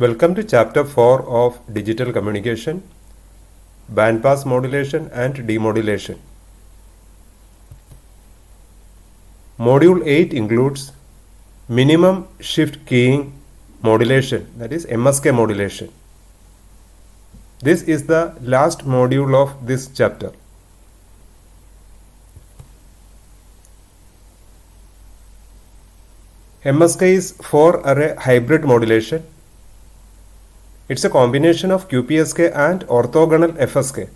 Welcome to Chapter 4 of Digital Communication, Bandpass Modulation and Demodulation. Module 8 includes Minimum Shift Keying Modulation, that is MSK modulation. This is the last module of this chapter. MSK is 4-array hybrid modulation. It's a combination of QPSK and orthogonal FSK.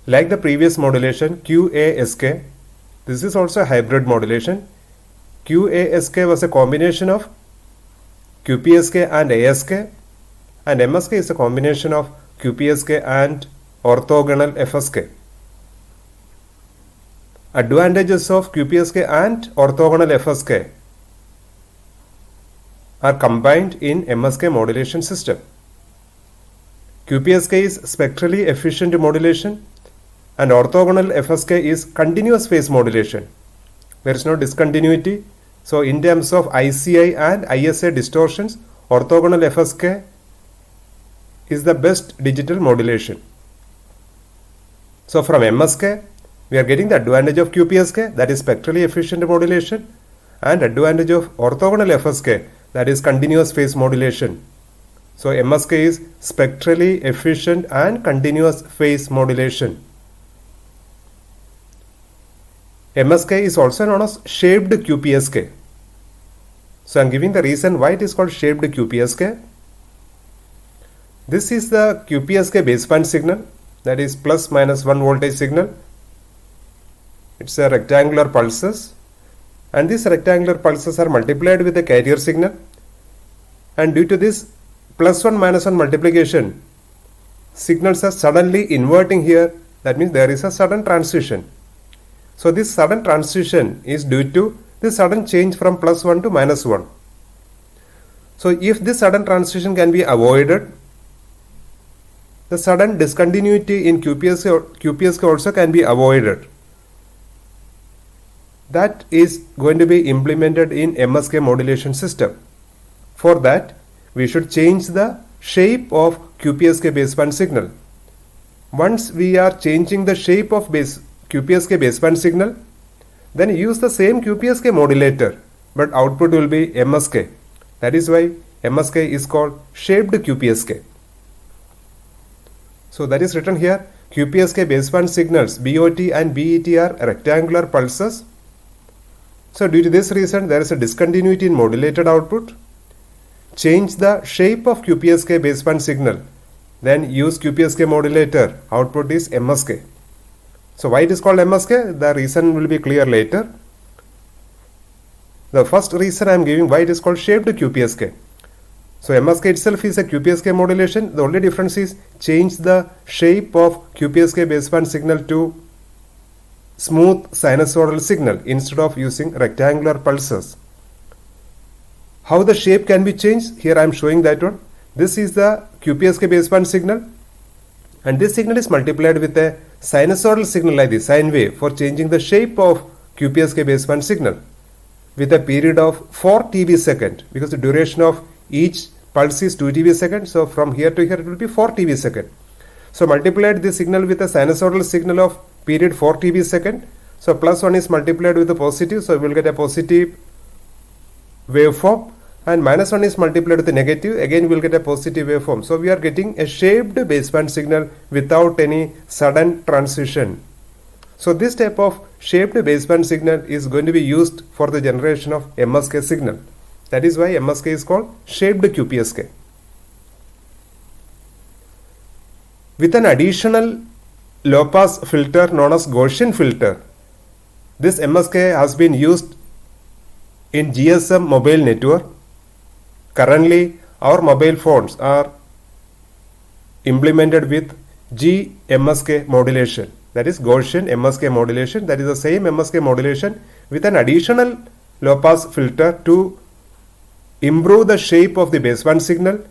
Like the previous modulation QASK, this is also a hybrid modulation. QASK was a combination of QPSK and ASK, and MSK is a combination of QPSK and orthogonal FSK. Advantages of QPSK and orthogonal FSK are combined in MSK modulation system. QPSK is spectrally efficient modulation and orthogonal FSK is continuous phase modulation. There is no discontinuity. So in terms of ICI and ISA distortions, orthogonal FSK is the best digital modulation. So from MSK, we are getting the advantage of QPSK, that is spectrally efficient modulation, and advantage of orthogonal FSK, that is continuous phase modulation. So MSK is spectrally efficient and continuous phase modulation. MSK is also known as shaped QPSK. So I am giving the reason why it is called shaped QPSK. This is the QPSK baseband signal, that is plus minus 1 voltage signal. It's a rectangular pulses, and these rectangular pulses are multiplied with the carrier signal, and due to this plus 1 minus 1 multiplication, signals are suddenly inverting here. That means there is a sudden transition. So this sudden transition is due to the sudden change from plus 1 to minus 1. So if this sudden transition can be avoided, the sudden discontinuity in QPSK also can be avoided. That is going to be implemented in MSK modulation system. For that, we should change the shape of QPSK baseband signal. Once we are changing the shape of QPSK baseband signal, then use the same QPSK modulator, but output will be MSK. That is why MSK is called shaped QPSK. So that is written here. QPSK baseband signals BOT and BET are rectangular pulses. So due to this reason, there is a discontinuity in modulated output. Change the shape of QPSK baseband signal, then use QPSK modulator. Output is MSK. So why it is called MSK? The reason will be clear later. The first reason I am giving why it is called shaped QPSK. So MSK itself is a QPSK modulation. The only difference is change the shape of QPSK baseband signal to smooth sinusoidal signal instead of using rectangular pulses. How the shape can be changed? Here I am showing that one. This is the QPSK baseband signal, and this signal is multiplied with a sinusoidal signal like this, sine wave, for changing the shape of QPSK baseband signal with a period of 4 TB second, because the duration of each pulse is 2 TB second. So from here to here it will be 4 TB second. So multiplied this signal with a sinusoidal signal of period 4 TB second. So plus 1 is multiplied with a positive, so we will get a positive waveform, and minus 1 is multiplied with a negative, again we will get a positive waveform. So we are getting a shaped baseband signal without any sudden transition. So this type of shaped baseband signal is going to be used for the generation of MSK signal. That is why MSK is called shaped QPSK. With an additional low pass filter known as Gaussian filter, this MSK has been used in GSM mobile network. Currently our mobile phones are implemented with GMSK modulation, that is Gaussian MSK modulation. That is the same MSK modulation with an additional low pass filter to improve the shape of the baseband signal,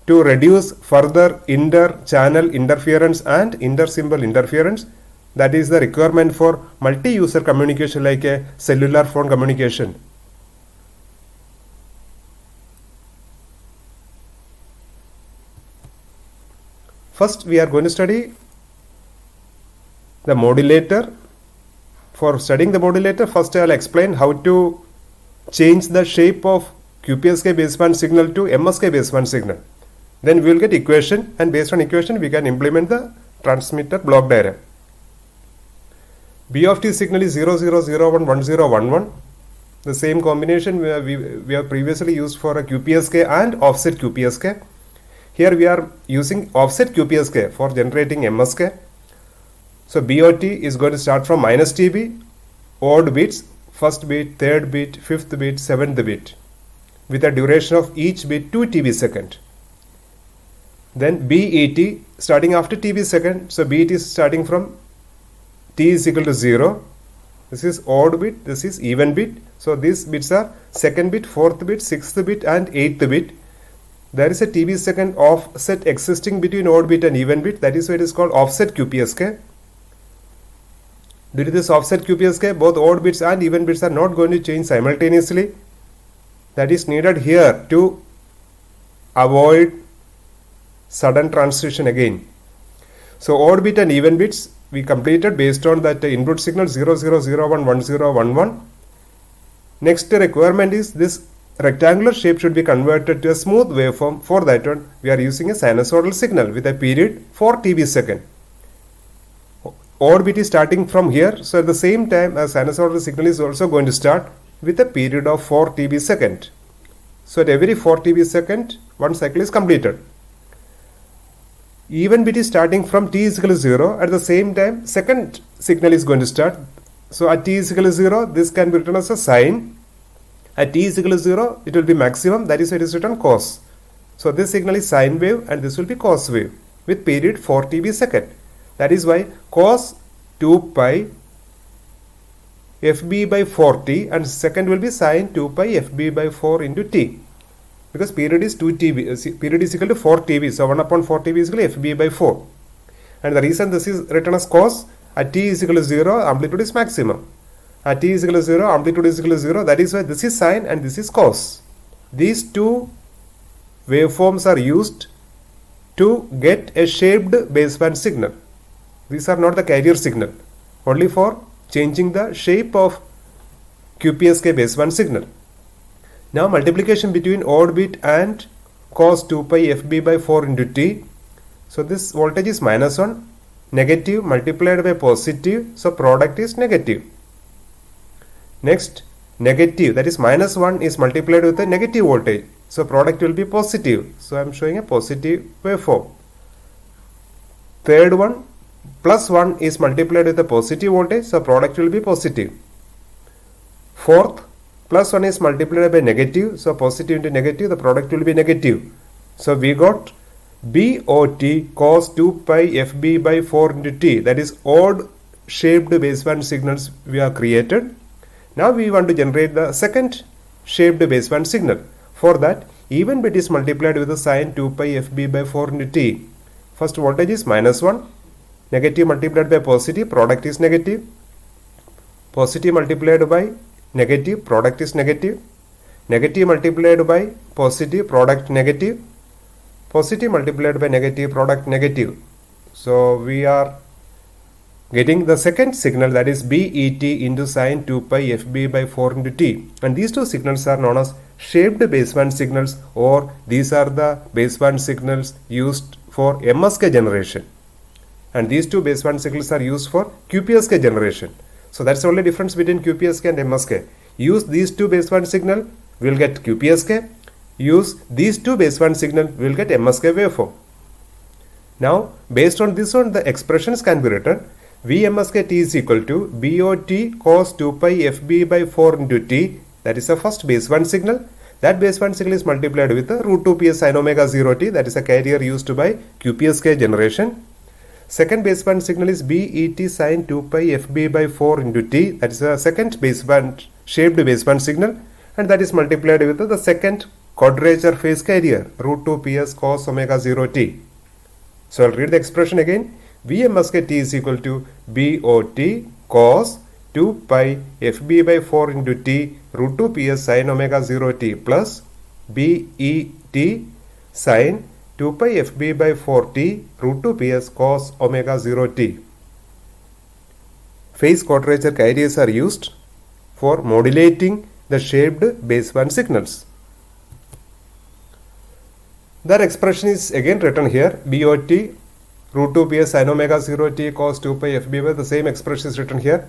to reduce further inter-channel interference and inter-symbol interference. That is the requirement for multi-user communication like a cellular phone communication. First, we are going to study the modulator. For studying the modulator, first I will explain how to change the shape of QPSK baseband signal to MSK baseband signal. Then we will get equation, and based on equation we can implement the transmitter block diagram. B of t signal is 0001 1011. The same combination we have previously used for a QPSK and offset QPSK. Here we are using offset QPSK for generating MSK. So BOT is going to start from minus TB, odd bits, first bit, third bit, fifth bit, seventh bit, with a duration of each bit 2 TB second. Then BET starting after TB second. So BET is starting from T is equal to 0. This is odd bit, this is even bit. So these bits are second bit, fourth bit, sixth bit and eighth bit. There is a TB second offset existing between odd bit and even bit. That is why it is called offset QPSK. Due to this offset QPSK, both odd bits and even bits are not going to change simultaneously. That is needed here to avoid sudden transition again. So odd bit and even bits we completed based on that input signal 0001 1011. Next requirement is this rectangular shape should be converted to a smooth waveform. For that one, we are using a sinusoidal signal with a period 4 TB second. Odd bit is starting from here, so at the same time a sinusoidal signal is also going to start with a period of 4 TB second. So at every 4 TB second, one cycle is completed. Even bit is starting from t is equal to 0. At the same time, second signal is going to start. So at t is equal to 0, this can be written as a sine. At t is equal to 0, it will be maximum. That is why it is written cos. So this signal is sine wave and this will be cos wave with period 4 TB second. That is why cos 2 pi FB by 4t and second will be sine 2 pi FB by 4 into t. Because period is 2 TB, period is equal to 4 TB. So 1 upon 4 TB is equal to FB by 4. And the reason this is written as cos, at t is equal to 0, amplitude is maximum. At t is equal to 0, amplitude is equal to 0. That is why this is sine and this is cos. These two waveforms are used to get a shaped baseband signal. These are not the carrier signal, only for changing the shape of QPSK baseband signal. Now multiplication between odd bit and cos 2 pi FB by 4 into t. So this voltage is minus 1, negative multiplied by positive, so product is negative. Next, negative, that is minus 1 is multiplied with a negative voltage, so product will be positive. So I am showing a positive waveform. Third one, plus 1 is multiplied with a positive voltage, so product will be positive. Fourth, plus 1 is multiplied by negative, so positive into negative, the product will be negative. So we got BOT cos 2 pi FB by 4 into t, that is odd shaped baseband signals we have created. Now we want to generate the second shaped baseband signal. For that, even bit is multiplied with the sine 2 pi FB by 4 into t. First voltage is minus 1, negative multiplied by positive, product is negative. Positive multiplied by negative, product is negative. Negative multiplied by positive, product negative. Positive multiplied by negative, product negative. So we are getting the second signal, that is BET into sine 2 pi FB by 4 into t. And these two signals are known as shaped baseband signals, or these are the baseband signals used for MSK generation. And these two baseband signals are used for QPSK generation. So that's the only difference between QPSK and MSK. Use these two baseband signal, we will get QPSK. Use these two baseband signal, we will get MSK waveform. Now, based on this one, the expressions can be written. VMSK t is equal to BOT cos 2 pi FB by 4 into t. That is the first baseband signal. That baseband signal is multiplied with the root 2 ps sin omega 0 t. That is a carrier used by QPSK generation. Second baseband signal is BET sin 2 pi FB by 4 into t. That is a second baseband shaped baseband signal, and that is multiplied with the second quadrature phase carrier root 2 ps cos omega 0 t. So I'll read the expression again. VMSK t is equal to BOT cos 2 pi FB by 4 into t root 2 ps sin omega 0 t plus BET sin 2 pi fb by 4t root 2 ps cos omega 0t. Phase quadrature ideas are used for modulating the shaped baseband signals. That expression is again written here, BOT root 2 ps sin omega 0t cos 2 pi fb by, the same expression is written here.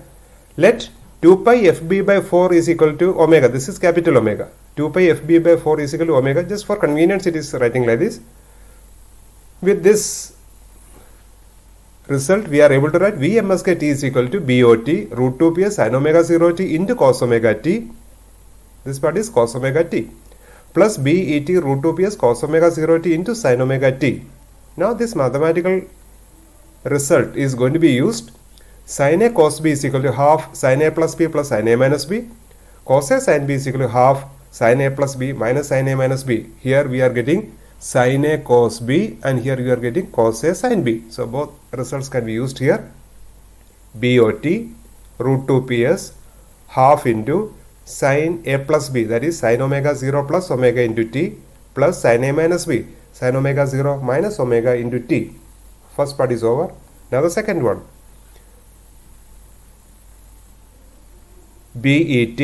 Let 2 pi fb by 4 is equal to omega, this is capital omega. 2 pi fb by 4 is equal to omega, just for convenience it is writing like this. With this result we are able to write Vmsk t is equal to BOT root 2 ps sin omega 0t into cos omega t, this part is cos omega t, plus BET root 2 ps cos omega 0t into sin omega t. Now this mathematical result is going to be used. Sin A cos B is equal to half sin A plus B plus sin A minus B. Cos A sin B is equal to half sin A plus B minus sin A minus B. Here we are getting sin A cos B and here you are getting cos A sin B. So both results can be used here. BOT root 2 ps half into sin A plus B, that is sin omega 0 plus omega into t, plus sin A minus B, sin omega 0 minus omega into t. First part is over. Now the second one. BET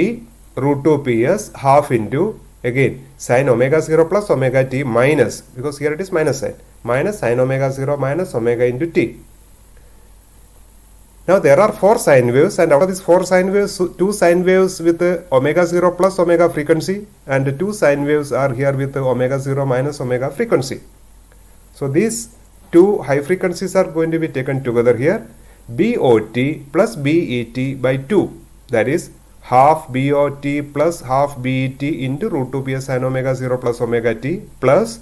root 2 ps half into again sin omega 0 plus omega t minus, because here it is minus sign, minus sin omega 0 minus omega into t. Now there are 4 sine waves, and out of these 4 sine waves, 2 sine waves with omega 0 plus omega frequency and 2 sine waves are here with omega 0 minus omega frequency. So these 2 high frequencies are going to be taken together here. BOT plus BET by 2, that is half BOT plus half BET into root 2 ps sin omega 0 plus omega t plus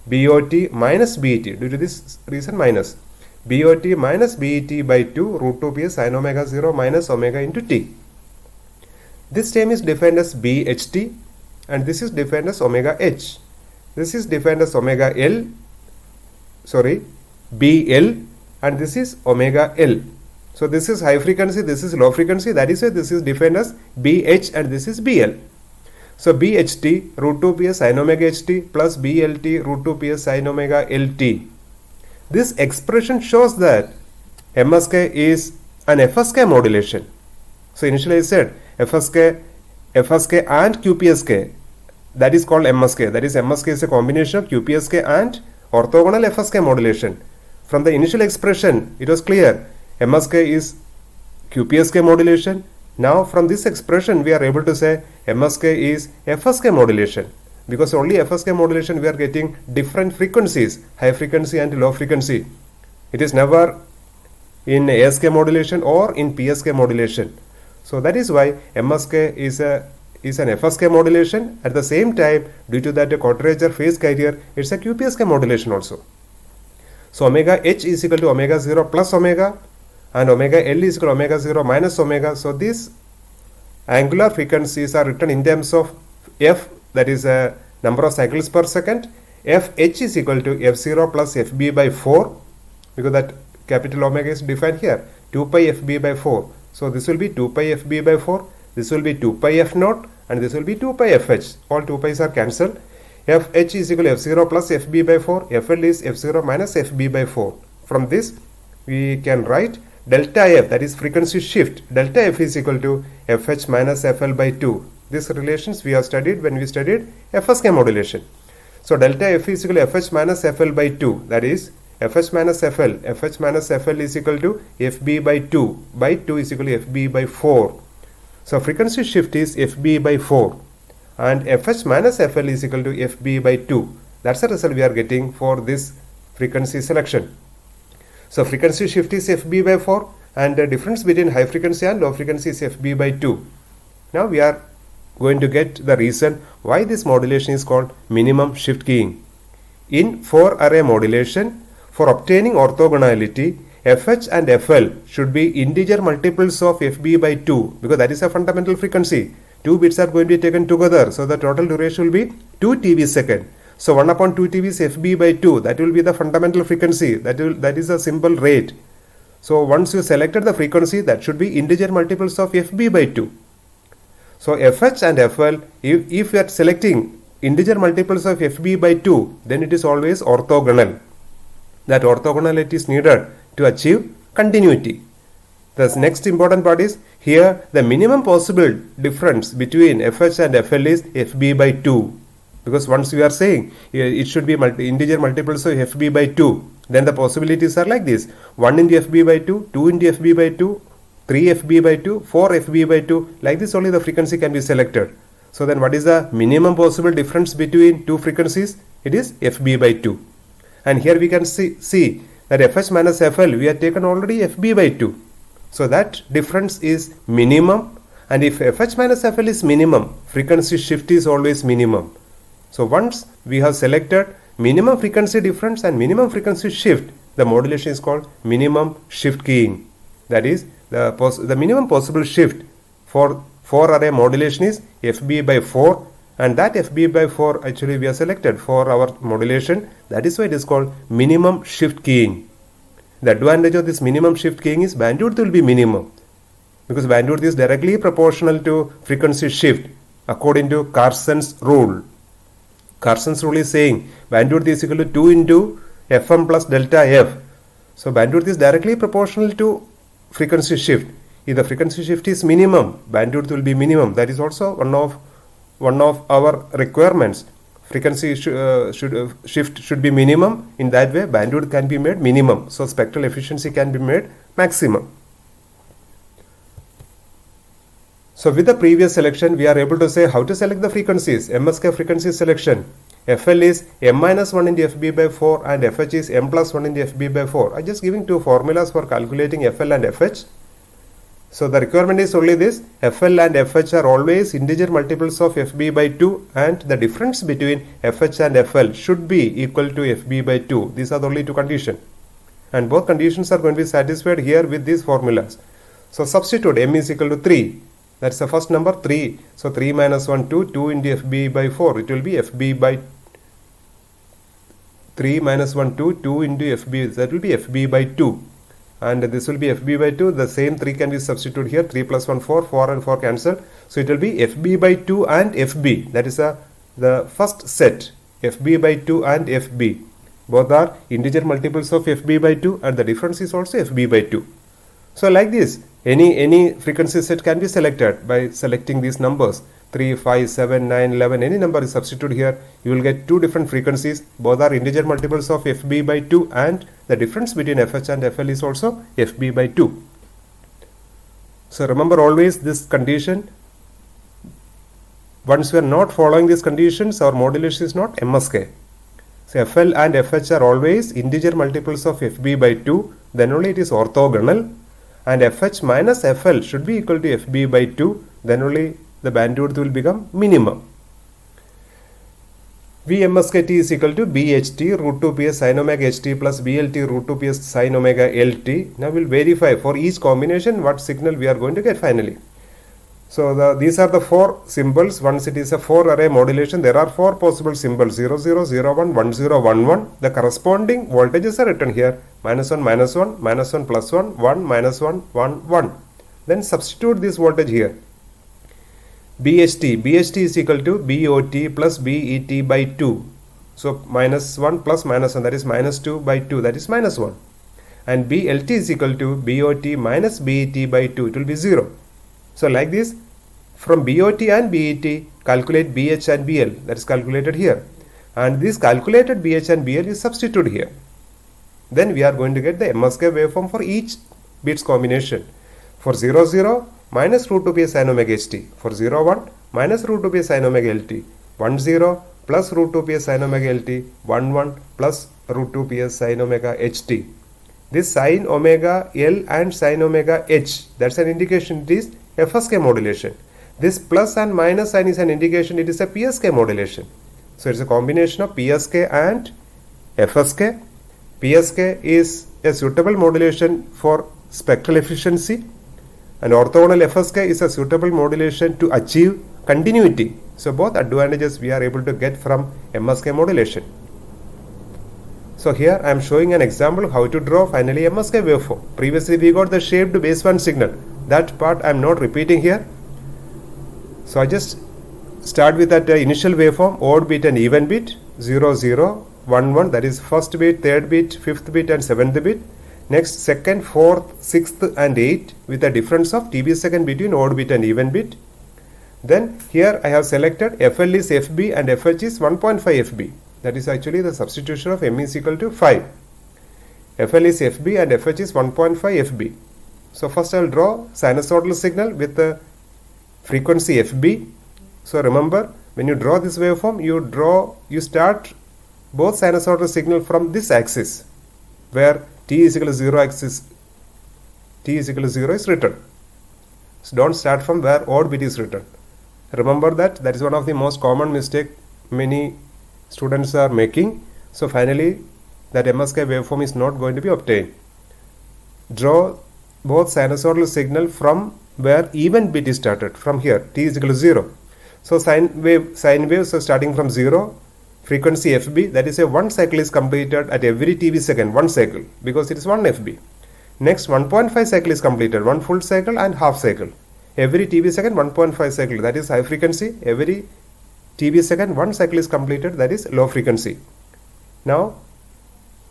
BOT minus BET, due to this reason minus, BOT minus BET by 2 root 2 ps sin omega 0 minus omega into t. This term is defined as BHT and this is defined as omega h. This is defined as omega L, BL, and this is omega L. So this is high frequency, this is low frequency, that is why this is defined as BH and this is BL. So BHT root 2 ps sin omega HT plus BLT root 2 ps sin omega LT. This expression shows that MSK is an FSK modulation. So initially I said FSK and QPSK, that is called MSK. That is, MSK is a combination of QPSK and orthogonal FSK modulation. From the initial expression it was clear MSK is QPSK modulation. Now from this expression we are able to say MSK is FSK modulation, because only FSK modulation we are getting different frequencies, high frequency and low frequency. It is never in ASK modulation or in PSK modulation. So that is why MSK is an FSK modulation. At the same time, due to that quadrature phase carrier, it's a QPSK modulation also. So omega h is equal to omega 0 plus omega and omega L is equal to omega 0 minus omega. So these angular frequencies are written in terms of f, that is a number of cycles per second. Fh is equal to f0 plus fb by 4, because that capital omega is defined here, 2 pi fb by 4. So this will be 2 pi fb by 4, this will be 2 pi f naught, and this will be 2 pi fh. All 2 pi's are cancelled. Fh is equal to f0 plus fb by 4, fl is f0 minus fb by 4. From this we can write delta f, that is frequency shift, delta f is equal to fh minus fl by 2. These relations we have studied when we studied FSK modulation. So delta f is equal to fh minus fl by 2, that is fh minus fl is equal to fb by 2, by 2 is equal to fb by 4. So frequency shift is fb by 4 and fh minus fl is equal to fb by 2. That's the result we are getting for this frequency selection. So frequency shift is fb by 4 and the difference between high frequency and low frequency is fb by 2. Now we are going to get the reason why this modulation is called minimum shift keying. In 4-array modulation, for obtaining orthogonality, fh and fl should be integer multiples of fb by 2, because that is a fundamental frequency. 2 bits are going to be taken together, so the total duration will be 2 TB second. So 1 upon 2 TB is fb by 2, that will be the fundamental frequency, that is a simple rate. So once you selected the frequency, that should be integer multiples of fb by 2. So fh and fl, if you are selecting integer multiples of fb by 2, then it is always orthogonal. That orthogonality is needed to achieve continuity. The next important part is here the minimum possible difference between fh and fl is fb by 2. Because once we are saying it should be integer multiples of fb by 2, then the possibilities are like this: 1 into fb by 2, 2 into fb by 2, 3 fb by 2, 4 fb by 2. Like this only the frequency can be selected. So then what is the minimum possible difference between two frequencies? It is fb by 2. And here we can see that fh minus fl, we have taken already fb by 2. So that difference is minimum, and if fh minus fl is minimum, frequency shift is always minimum. So once we have selected minimum frequency difference and minimum frequency shift, the modulation is called minimum shift keying. That is, the minimum possible shift for 4-array modulation is fb by 4, and that fb by 4 actually we have selected for our modulation. That is why it is called minimum shift keying. The advantage of this minimum shift keying is bandwidth will be minimum, because bandwidth is directly proportional to frequency shift according to Carson's rule. Carson's rule is saying bandwidth is equal to 2 into fm plus delta f. So bandwidth is directly proportional to frequency shift. If the frequency shift is minimum, bandwidth will be minimum. That is also one of our requirements. Frequency shift should be minimum. In that way, bandwidth can be made minimum. So spectral efficiency can be made maximum. So with the previous selection, we are able to say how to select the frequencies. MSK frequency selection. FL is m minus 1 into fb by 4 and fh is m plus 1 into fb by 4. I am just giving two formulas for calculating FL and FH. So the requirement is only this: FL and FH are always integer multiples of FB by 2, and the difference between FH and FL should be equal to FB by 2. These are the only two conditions, and both conditions are going to be satisfied here with these formulas. So substitute m is equal to 3. That's the first number, 3. So 3 minus 1, 2, 2 into FB by 4. It will be FB by 3 minus 1, 2, 2 into FB. That will be FB by 2. And this will be FB by 2. The same 3 can be substituted here. 3 plus 1, 4. 4 and 4 cancel. So it will be FB by 2 and FB. That is the first set. FB by 2 and FB. Both are integer multiples of FB by 2, and the difference is also FB by 2. So like this, any frequency set can be selected by selecting these numbers. 3, 5, 7, 9, 11, any number is substituted here. You will get two different frequencies. Both are integer multiples of FB by 2, and the difference between FH and FL is also FB by 2. So remember always this condition. Once we are not following these conditions, our modulation is not MSK. So FL and FH are always integer multiples of FB by 2, then only it is orthogonal. And FH minus FL should be equal to FB by 2, then only the bandwidth will become minimum. VMSKT is equal to BHT root 2 PS sin omega HT plus BLT root 2 PS sin omega LT. Now we will verify for each combination what signal we are going to get finally. So these are the four symbols. Once it is a 4-array modulation, there are 4 possible symbols: 0, 0, 0, 1, 1, 0, 1, 1. The corresponding voltages are written here: minus 1, minus 1, minus 1, plus 1, 1, minus 1, 1, 1. Then substitute this voltage here. BHT is equal to BOT plus BET by 2. So minus 1 plus minus 1, that is minus 2 by 2, that is minus 1. And BLT is equal to BOT minus BET by 2, it will be 0. So like this, from BOT and BET, calculate BH and BL, that is calculated here. And this calculated BH and BL is substituted here. Then we are going to get the MSK waveform for each bits combination. For 0, 0, minus root 2 pi sin omega HT. For 0, 1, minus root 2 pi sin omega LT. 1, 0, plus root 2 pi sin omega LT. 1, 1, plus root 2 pi sin omega HT. This sin omega L and sin omega H, that's an indication it is FSK modulation. This plus and minus sign is an indication it is a PSK modulation. So it's a combination of PSK and FSK. PSK is a suitable modulation for spectral efficiency, and orthogonal FSK is a suitable modulation to achieve continuity. So both advantages we are able to get from MSK modulation. So here I am showing an example how to draw finally MSK waveform. Previously we got the shaped baseband signal. That part I am not repeating here. So I just start with that initial waveform, odd bit and even bit, 0, 0, 1, 1, that is first bit, third bit, fifth bit and seventh bit. Next, second, fourth, sixth and eighth with a difference of dB second between odd bit and even bit. Then here I have selected FL is FB and FH is 1.5 FB. That is actually the substitution of M is equal to 5. FL is FB and FH is 1.5 FB. So first I will draw sinusoidal signal with the frequency FB. So remember, when you draw this waveform, you start both sinusoidal signal from this axis where t is equal to 0 axis, t is equal to 0 is written. So don't start from where odd bit is written. Remember that is one of the most common mistake many students are making. So finally that MSK waveform is not going to be obtained. Draw both sinusoidal signal from where even bit is started, from here t is equal to 0. So sine wave, so starting from 0, frequency FB, that is a one cycle is completed at every TV second, one cycle, because it is 1 FB. Next 1.5 cycle is completed, one full cycle and half cycle. Every TV second 1.5 cycle, that is high frequency. Every TV second one cycle is completed, that is low frequency. Now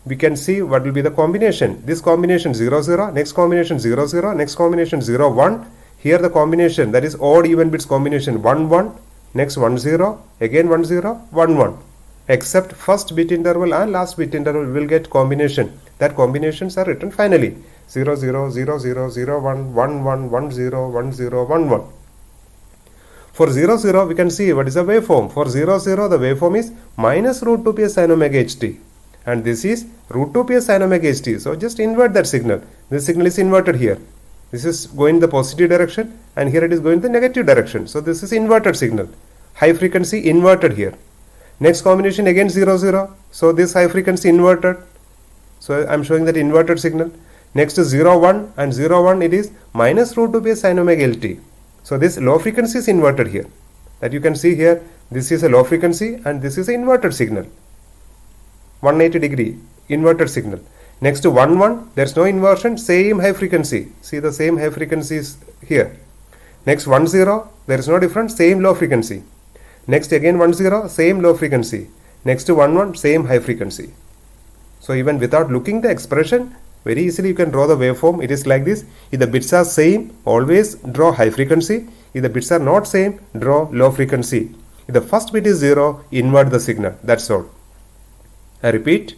we can see what will be the combination. This combination 0 0, next combination 0 0, next combination 0 1. Here the combination, that is odd even bits combination 1 1, next 1 0, again 1 0, 1 1. Except first bit interval and last bit interval will get combination. That combinations are written finally 0 0 0 0 0 1 1 1 1 0 1 0 1 1. For 0 0 we can see what is the waveform. For 0 0 the waveform is minus root 2 pi sin omega ht, and this is root 2 pi sin omega ht. So just invert that signal. This signal is inverted here. This is going the positive direction and here it is going the negative direction. So this is inverted signal. High frequency inverted here. Next combination again 0 0. So this high frequency inverted. So I am showing that inverted signal. Next is 0 1 and 0 1 it is minus root 2 pi sin omega lt. So this low frequency is inverted here. That you can see here. This is a low frequency and this is an inverted signal. 180 degree inverted signal. Next to 1 1 there is no inversion, same high frequency. See the same high frequency is here. Next 1 0 there is no difference, same low frequency. Next again 1 0, same low frequency. Next to 1 1, same high frequency. So even without looking the expression, very easily you can draw the waveform. It is like this. If the bits are same, always draw high frequency. If the bits are not same, draw low frequency. If the first bit is 0, invert the signal. That's all. I repeat.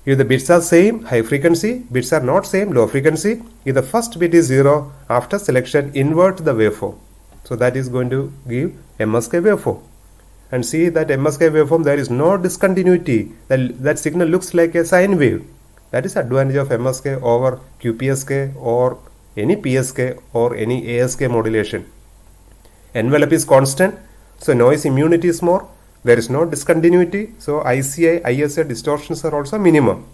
If the bits are same, high frequency. Bits are not same, low frequency. If the first bit is 0, after selection, invert the waveform. So that is going to give MSK waveform. And see that MSK waveform, there is no discontinuity. That signal looks like a sine wave. That is advantage of MSK over QPSK or any PSK or any ASK modulation. Envelope is constant, so noise immunity is more. There is no discontinuity, so ICI, ISA distortions are also minimum.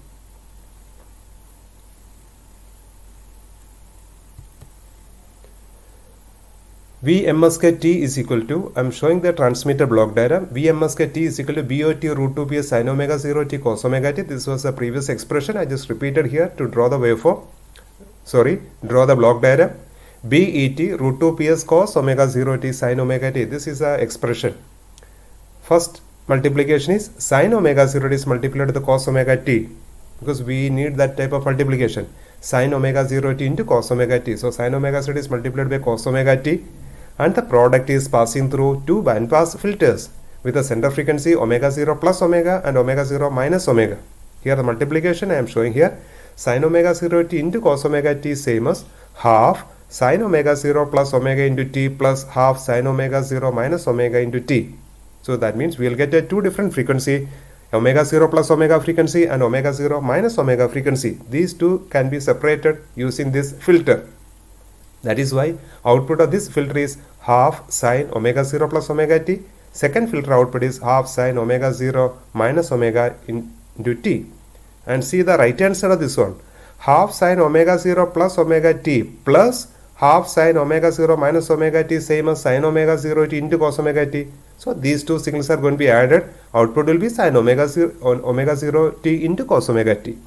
VMSK T is equal to, I am showing the transmitter block diagram. VMSK T is equal to BOT root 2 pi sin omega 0 t cos omega t. This was the previous expression. I just repeated here to draw the waveform. Draw the block diagram. BET root 2 ps cos omega 0 t sin omega t. This is the expression. First multiplication is sin omega 0 t is multiplied with the cos omega t, because we need that type of multiplication. Sin omega 0 t into cos omega t. So sin omega 0 t is multiplied by cos omega t, and the product is passing through two bandpass filters with a center frequency omega 0 plus omega and omega 0 minus omega. Here the multiplication I am showing here. Sin omega 0 t into cos omega t is same as half sin omega 0 plus omega into t plus half sin omega 0 minus omega into t. So that means we will get a two different frequency, omega 0 plus omega frequency and omega 0 minus omega frequency. These two can be separated using this filter. That is why output of this filter is half sin omega 0 plus omega t. Second filter output is half sin omega 0 minus omega into t. And see the right hand side of this one. Half sin omega 0 plus omega t plus half sin omega 0 minus omega t same as sin omega 0 t into cos omega t. So these two signals are going to be added. Output will be sin omega 0 t into cos omega t.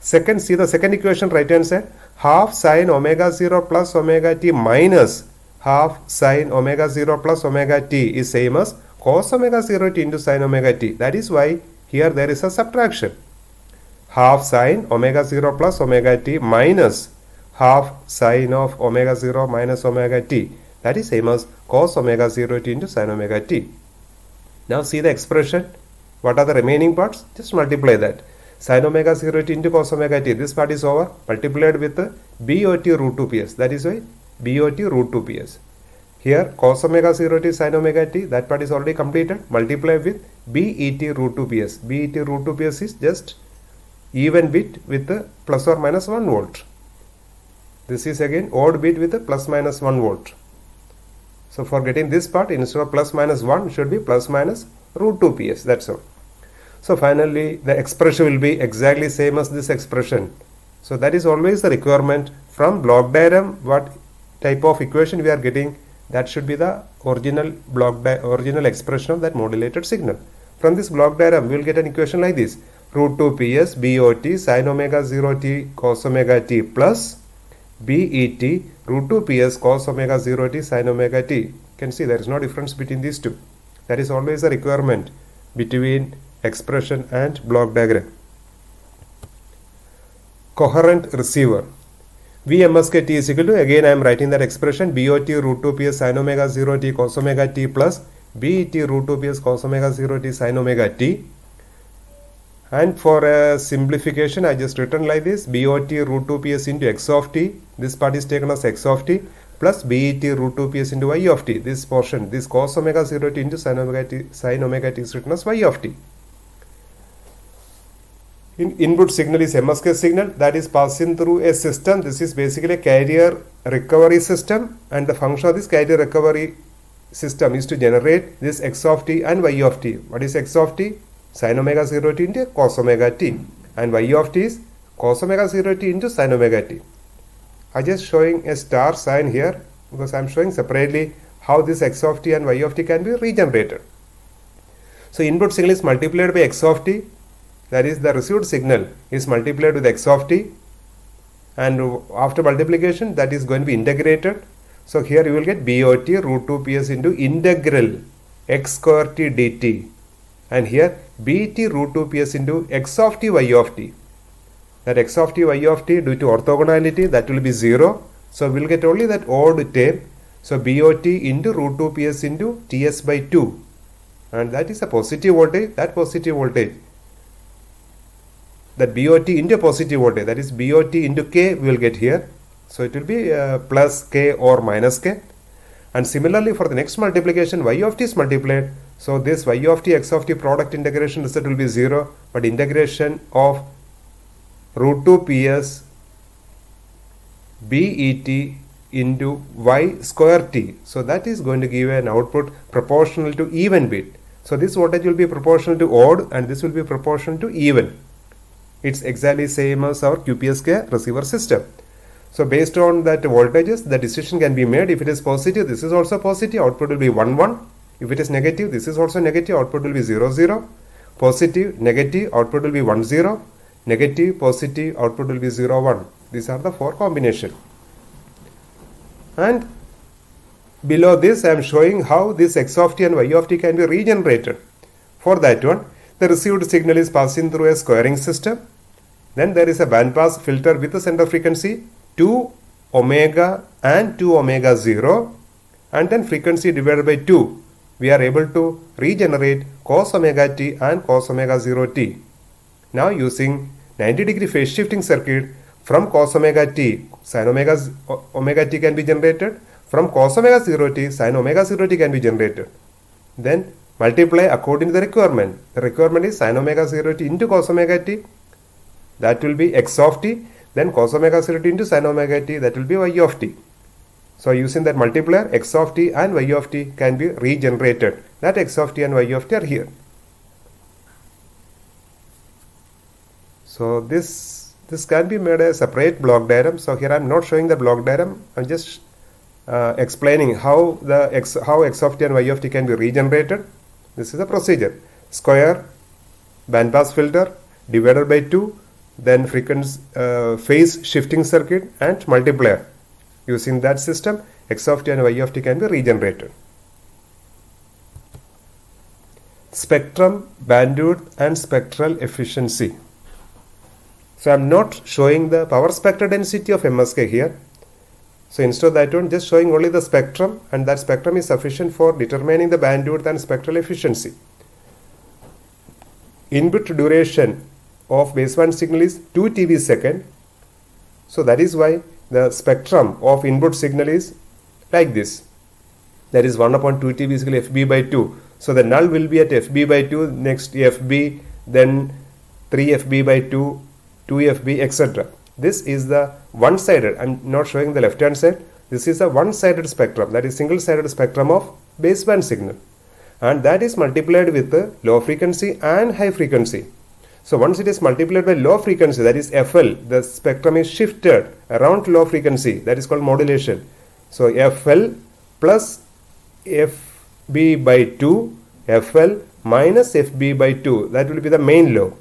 Second, see the second equation right hand side. Half sin omega 0 plus omega t minus half sine omega 0 plus omega t is same as cos omega 0 t into sine omega t. That is why here there is a subtraction. Half sine omega 0 plus omega t minus half sine of omega 0 minus omega t. That is same as cos omega 0 t into sine omega t. Now see the expression. What are the remaining parts? Just multiply that. Sin omega 0 t into cos omega t. This part is over. Multiplied with BOT root 2 ps. That is why BOT root 2 ps. Here cos omega 0 t sin omega t. That part is already completed. Multiply with BET root 2 ps. BET root 2 ps is just even bit with plus or minus 1 volt. This is again odd bit with plus minus 1 volt. So for getting this part, instead of plus minus 1 should be plus minus root 2 ps. That's all. So finally the expression will be exactly same as this expression. So that is always the requirement from block diagram. What type of equation we are getting, that should be the original expression of that modulated signal. From this block diagram we will get an equation like this: root 2 ps BOT sin omega 0 t cos omega t plus BET root 2 ps cos omega 0 t sin omega t. You can see there is no difference between these two. That is always a requirement between expression and block diagram. Coherent receiver. VMSK t is equal to, again I am writing that expression, BOT root 2 ps sin omega 0 t cos omega t plus BET root 2 ps cos omega 0 t sin omega t. And for a simplification I just written like this: BOT root 2 ps into x of t. This part is taken as x of t plus BET root 2 ps into y of t. This portion, this cos omega 0 t into sin omega t is written as y of t. Input signal is MSK signal that is passing through a system. This is basically a carrier recovery system, and the function of this carrier recovery system is to generate this x of t and y of t. What is x of t? Sin omega 0 t into cos omega t, and y of t is cos omega 0 t into sin omega t. I just showing a star sign here because I am showing separately how this x of t and y of t can be regenerated. So input signal is multiplied by x of t, that is the received signal is multiplied with x of t, and after multiplication that is going to be integrated. So here you will get BOT root 2 ps into integral x square t dt, and here BET root 2 ps into x of t y of t. That x of t y of t, due to orthogonality, that will be 0. So we will get only that odd term. So BOT into root 2 ps into ts by 2, and that is a positive voltage. That positive voltage, that BOT into positive voltage, that is BOT into k, we will get here. So it will be plus k or minus k. And similarly for the next multiplication, y of t is multiplied. So this y of t x of t product integration result will be 0, but integration of root 2 ps BET into y square t. So that is going to give an output proportional to even bit. So this voltage will be proportional to odd and this will be proportional to even. It's exactly same as our QPSK receiver system. So based on that voltages, the decision can be made. If it is positive, this is also positive, output will be 1 1. If it is negative, this is also negative, output will be 0 0. Positive, negative, output will be 1 0. Negative, positive, output will be 0 1. These are the 4 combinations. And below this I am showing how this x of t and y of t can be regenerated. For that one, the received signal is passing through a squaring system. Then there is a bandpass filter with a center frequency 2 omega and 2 omega 0, and then frequency divided by 2. We are able to regenerate cos omega t and cos omega 0 t. Now using 90-degree phase shifting circuit, from cos omega t, sin omega t can be generated. From cos omega 0 t, sin omega 0 t can be generated. Then multiply according to the requirement. The requirement is sin omega 0 t into cos omega t. That will be x of t. Then cos omega 0 t into sin omega t, that will be y of t. So using that multiplier, x of t and y of t can be regenerated. That x of t and y of t are here. So this can be made a separate block diagram. So here I am not showing the block diagram. I am just explaining how x of t and y of t can be regenerated. This is the procedure: square, bandpass filter, divided by 2, then frequency phase shifting circuit and multiplier. Using that system, x of t and y of t can be regenerated. Spectrum, bandwidth and spectral efficiency. So I am not showing the power spectral density of MSK here. So instead of that one, just showing only the spectrum, and that spectrum is sufficient for determining the bandwidth and spectral efficiency. Input duration of baseband signal is 2 TB second. So that is why the spectrum of input signal is like this. That is 1 upon 2 TB is equal to FB by 2. So the null will be at FB by 2, next FB, then 3 FB by 2, 2 FB, etc. This is the one-sided. I am not showing the left-hand side. This is a one-sided spectrum, that is single-sided spectrum of baseband signal. And that is multiplied with the low frequency and high frequency. So once it is multiplied by low frequency, that is FL, the spectrum is shifted around low frequency, that is called modulation. So FL plus FB by 2, FL minus FB by 2, that will be the main low.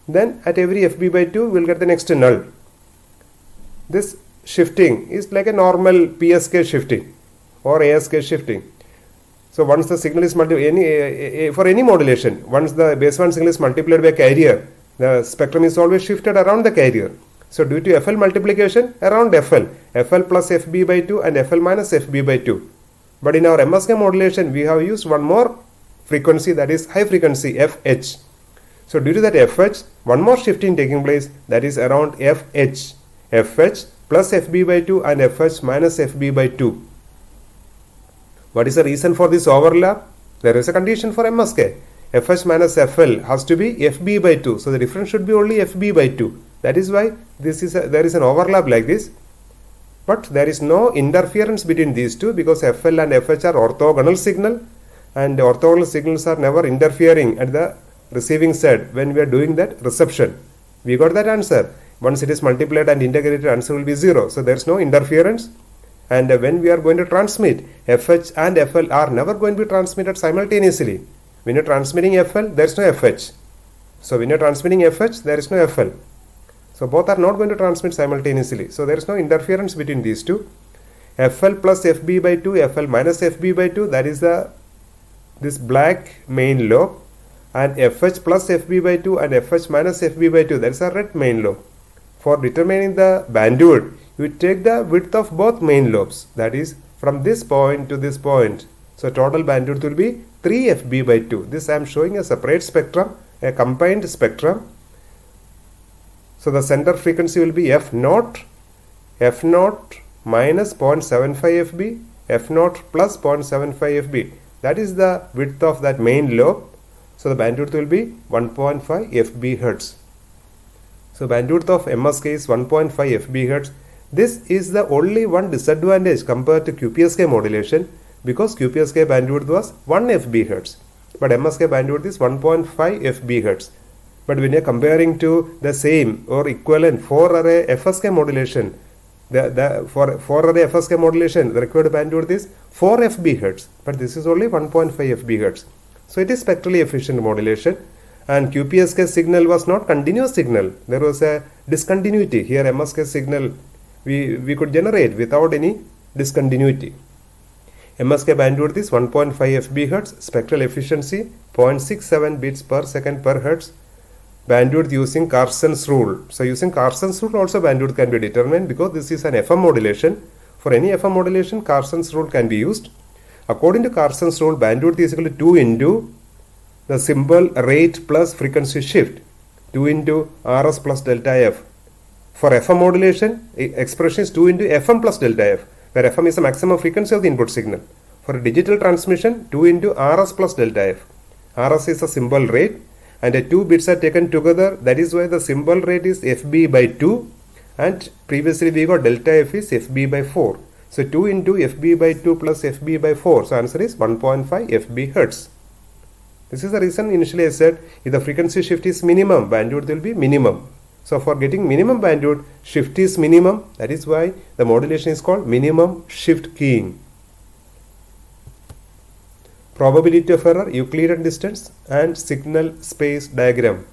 Then at every FB by 2, we will get the next null. This shifting is like a normal PSK shifting or ASK shifting. So once the signal is multiplied, for any modulation, once the baseband signal is multiplied by carrier, the spectrum is always shifted around the carrier. So due to FL multiplication, around FL plus FB by 2 and FL minus FB by 2. But in our MSK modulation, we have used one more frequency, that is high frequency FH. So due to that FH, one more shifting taking place, that is around FH. FH plus FB by 2 and FH minus FB by 2. What is the reason for this overlap? There is a condition for MSK. FH minus FL has to be FB by 2. So the difference should be only FB by 2. That is why there is an overlap like this. But there is no interference between these two, because FL and FH are orthogonal signal, and orthogonal signals are never interfering at the receiving side when we are doing that reception. We got that answer. Once it is multiplied and integrated, answer will be 0. So there is no interference. And when we are going to transmit, FH and FL are never going to be transmitted simultaneously. When you are transmitting FL, there is no FH. So when you are transmitting FH, there is no FL. So both are not going to transmit simultaneously. So there is no interference between these two. FL plus FB by 2, FL minus FB by 2, that is this black main lobe. And FH plus FB by 2 and FH minus FB by 2, that is a red main lobe. For determining the bandwidth, you take the width of both main lobes, that is from this point to this point. So total bandwidth will be 3 FB by 2. This I am showing a separate spectrum, a combined spectrum. So the center frequency will be F0 minus 0.75 FB, F0 plus 0.75 FB. That is the width of that main lobe. So the bandwidth will be 1.5 FB Hertz. So bandwidth of MSK is 1.5 FB Hertz. This is the only one disadvantage compared to QPSK modulation, because QPSK bandwidth was 1 FB Hertz, but MSK bandwidth is 1.5 FB Hertz. But when you are comparing to the same or equivalent 4-array FSK modulation, for 4-array FSK modulation, the required bandwidth is 4 FB Hertz, but this is only 1.5 FB Hertz. So it is spectrally efficient modulation. And QPSK signal was not continuous signal. There was a discontinuity. Here MSK signal we could generate without any discontinuity. MSK bandwidth is 1.5 FB Hertz, spectral efficiency 0.67 bits per second per Hertz. Bandwidth using Carson's rule. So using Carson's rule also bandwidth can be determined, because this is an FM modulation. For any FM modulation, Carson's rule can be used. According to Carson's rule, bandwidth is equal to 2 into the symbol rate plus frequency shift, 2 into RS plus delta F. For FM modulation, expression is 2 into FM plus delta F, where FM is the maximum frequency of the input signal. For a digital transmission, 2 into RS plus delta F. RS is the symbol rate, and the 2 bits are taken together. That is why the symbol rate is FB by 2, and previously we got delta F is FB by 4. So 2 into FB by 2 plus FB by 4. So answer is 1.5 FB Hertz. This is the reason initially I said if the frequency shift is minimum, bandwidth will be minimum. So for getting minimum bandwidth, shift is minimum. That is why the modulation is called minimum shift keying. Probability of error, Euclidean distance, and signal space diagram.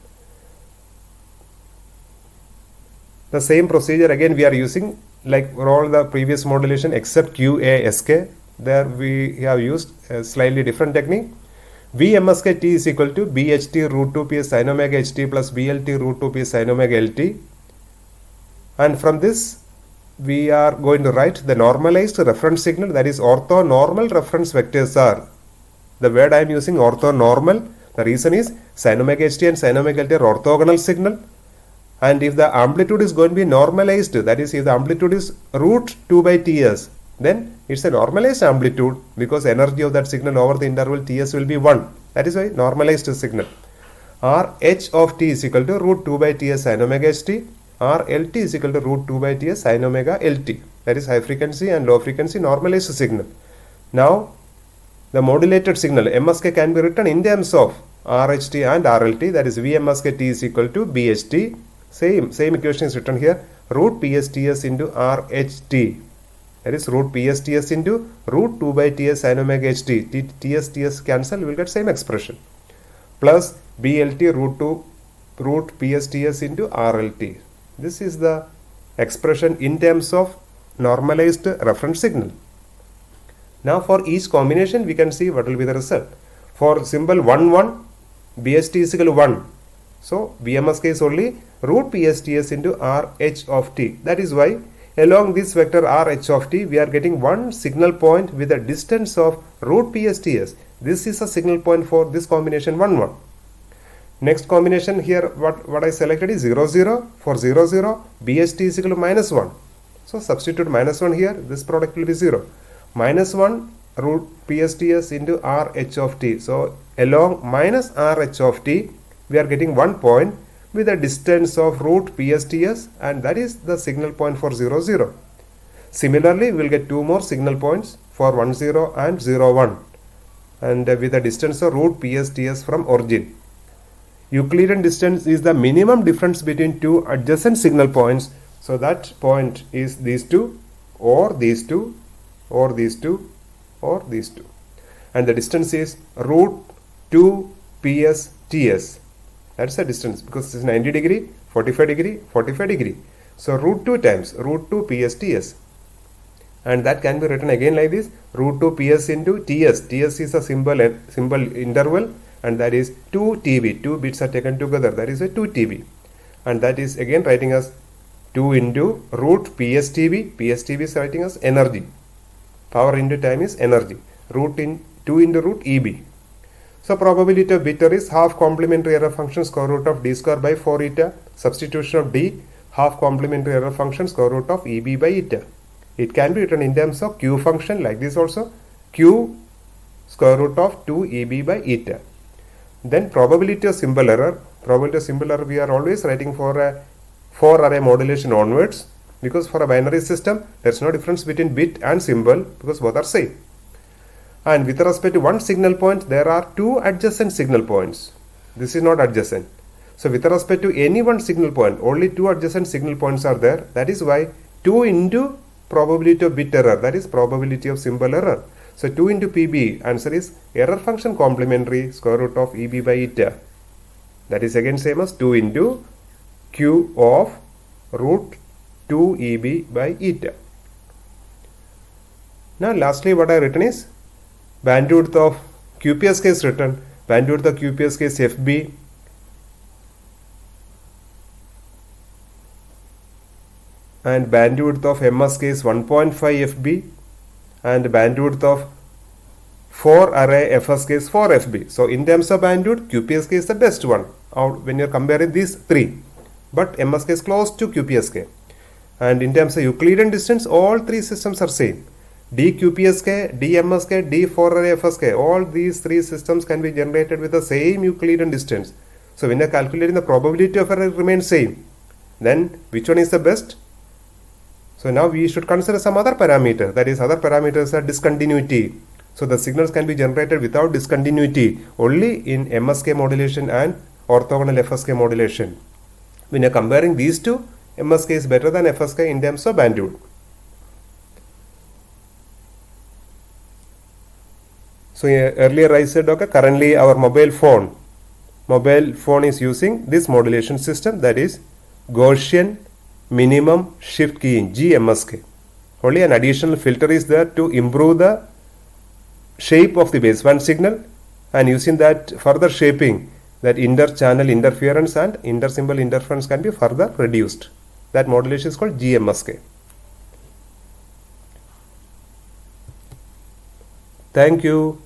The same procedure again we are using like for all the previous modulation except QASK. There we have used a slightly different technique. VMSK T is equal to BHT root 2 PS sin omega HT plus BLT root 2 PS sin omega LT. And from this, we are going to write the normalized reference signal, that is orthonormal reference vectors are. The word I am using, orthonormal, the reason is sin omega HT and sin omega LT are orthogonal signal. And if the amplitude is going to be normalized, that is if the amplitude is root 2 by Ts, then it's a normalized amplitude because energy of that signal over the interval Ts will be 1. That is why normalized signal. RH of T is equal to root 2 by Ts sin omega HT. RLT is equal to root 2 by Ts sin omega LT. That is high frequency and low frequency normalized signal. Now, the modulated signal MSK can be written in terms of RHT and RLT. That is VMSK T is equal to BHT. Same equation is written here. Root PSTS into RHT. That is root PSTS into root 2 by Ts sin omega HT. TS cancel, we will get same expression. Plus BLT root 2 root PSTS into RLT. This is the expression in terms of normalized reference signal. Now for each combination we can see what will be the result. For symbol 1 1, BHT is equal to 1. So VMSK is only root PSTS into RH of T. That is why along this vector RH of T we are getting one signal point with a distance of root PSTS. This is a signal point for this combination 1 1. Next combination here what I selected is 0 0. For 0 0 BHT is equal to minus 1. So substitute minus 1 here, this product will be 0. Minus 1 root PSTS into RH of T. So along minus RH of T we are getting one point with a distance of root PSTS, and that is the signal point for 0 0. Similarly, we will get two more signal points for 1 0 and 0 1, and with a distance of root PSTS from origin. Euclidean distance is the minimum difference between two adjacent signal points. So that point is these two, or these two, or these two, or these two. And the distance is root 2 PSTS. That's the distance because this is 90 degree, 45 degree, 45 degree. So root 2 times root 2 PSTS. And that can be written again like this, root 2 PS into TS. TS is a symbol interval, and that is 2 TB. 2 bits are taken together, that is a 2 TB. And that is again writing as 2 into root PSTB. PSTB is writing as energy. Power into time is energy. 2 into root EB. So probability of bit error is half complementary error function square root of d square by 4 eta. Substitution of d, half complementary error function square root of EB by eta. It can be written in terms of Q function like this also. Q square root of 2 EB by eta. Then probability of symbol error. Probability of symbol error we are always writing for a 4 array modulation onwards, because for a binary system there is no difference between bit and symbol because both are same. And with respect to one signal point, there are two adjacent signal points. This is not adjacent. So with respect to any one signal point, only two adjacent signal points are there. That is why 2 into probability of bit error, that is probability of symbol error. So 2 into PB, answer is error function complementary square root of EB by eta. That is again same as 2 into Q of root 2 EB by eta. Now lastly what I have written is bandwidth of QPSK is written. Bandwidth of QPSK is FB. And bandwidth of MSK is 1.5 FB. And bandwidth of 4 array FSK is 4 FB. So in terms of bandwidth, QPSK is the best one when you are comparing these three. But MSK is close to QPSK. And in terms of Euclidean distance, all three systems are same. DQPSK, DMSK, D4array FSK, all these three systems can be generated with the same Euclidean distance. So when you are calculating, the probability of error remains same. Then which one is the best? So now we should consider some other parameter. That is, other parameters are discontinuity. So the signals can be generated without discontinuity only in MSK modulation and orthogonal FSK modulation. When you are comparing these two, MSK is better than FSK in terms of bandwidth. So earlier I said, okay, currently our mobile phone is using this modulation system, that is Gaussian minimum shift keying, GMSK. Only an additional filter is there to improve the shape of the baseband signal, and using that further shaping, that inter-channel interference and inter-symbol interference can be further reduced. That modulation is called GMSK. Thank you.